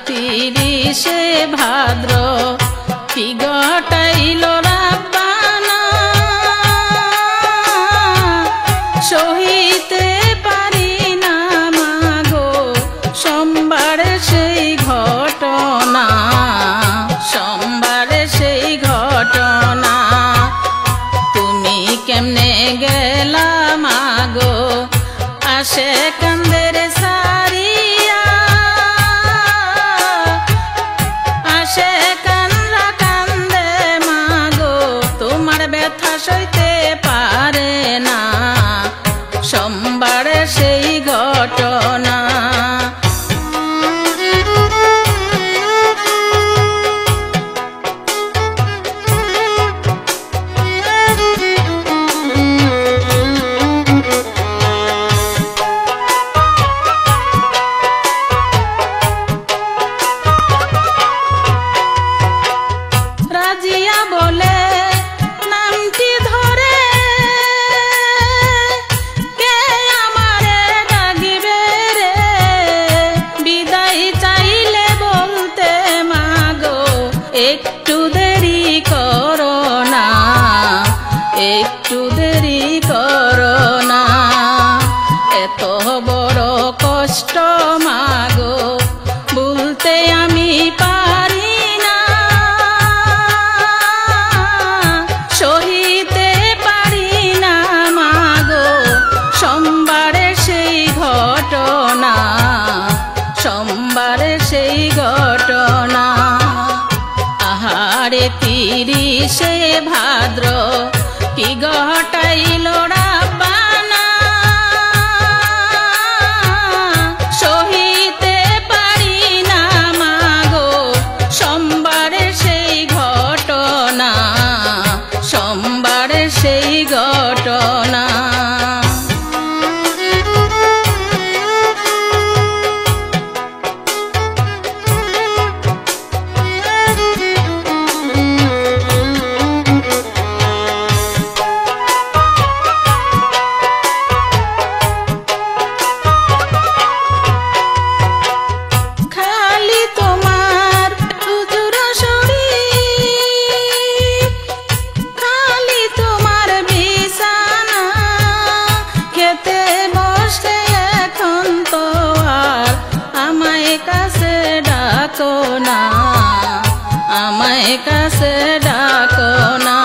তিরিশে ভাদ্র কি ঘটাইল রাব্বানা, সহিতে পারি না মাগো সোমবার সেই ঘটনা, সোমবার সেই ঘটনা। তুমি কেমনে গেলা মাগো আসে কান্দের সারিয়া, আসে কান্না কান্দে মাগো তোমার ব্যথা সইতে পারে না, সোমবার সেই ঘটনা। রাজিয়া বলে নামটি ধরে কে আমারে ডাকিবে রে, বিদায় চাইলে বলতে মাগো একটু দেরি করো না, একটু দেরি করো না। এত বড় কষ্ট মাগো বলতে আমি পারি না, সহিতে পারি না মাগো সোমবারে সেই ঘটনা, সোমবারে সেই ঘটনা। আহারে তিরিশে ভাদ্র কি ঘটাইল রাব্বানা, সহিতে পারি না মাগো সোমবারে সেই ঘটনা, সোমবারে সেই ঘটনা। খালি তোমার উজুর শরীর, খালি তোমার বিছানা, খেতে বসে এখন তো আর আমায় কাছে ডাকো না, আমায় কাছে ডাকো না।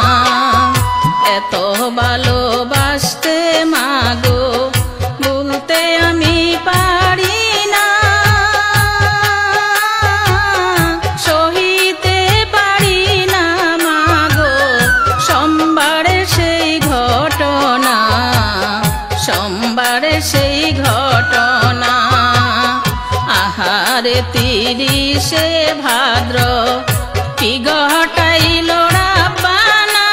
এত ভালোবাসতে মাগো বলতে আমি পারি না, সহিতে পারি না মাগো সোমবারে সেই ঘটনা, সোমবারে সেই ঘটনা। আহারে তিরিশে ভাদ্র কি ঘটাইল রাব্বানা,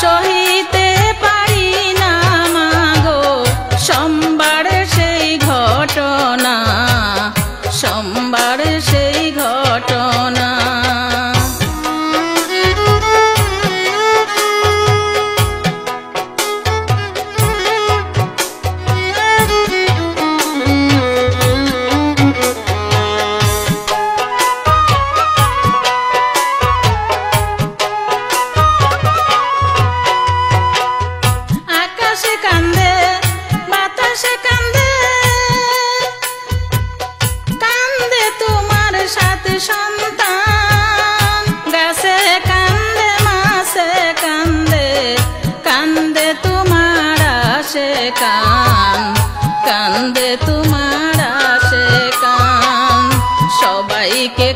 সহিতে পারি না মাগো সোমবারে সেই ঘটনা, সোমবারে সেই ঘটনা। আকাশে কান্দে বাতাসে কান্দে, কান্দে তোমার সাত সন্তান, গাছে কান্দে মাছে কান্দে, কান্দে তোমার আসে কান, কান্দে তোমার আসে কান। সবাইকে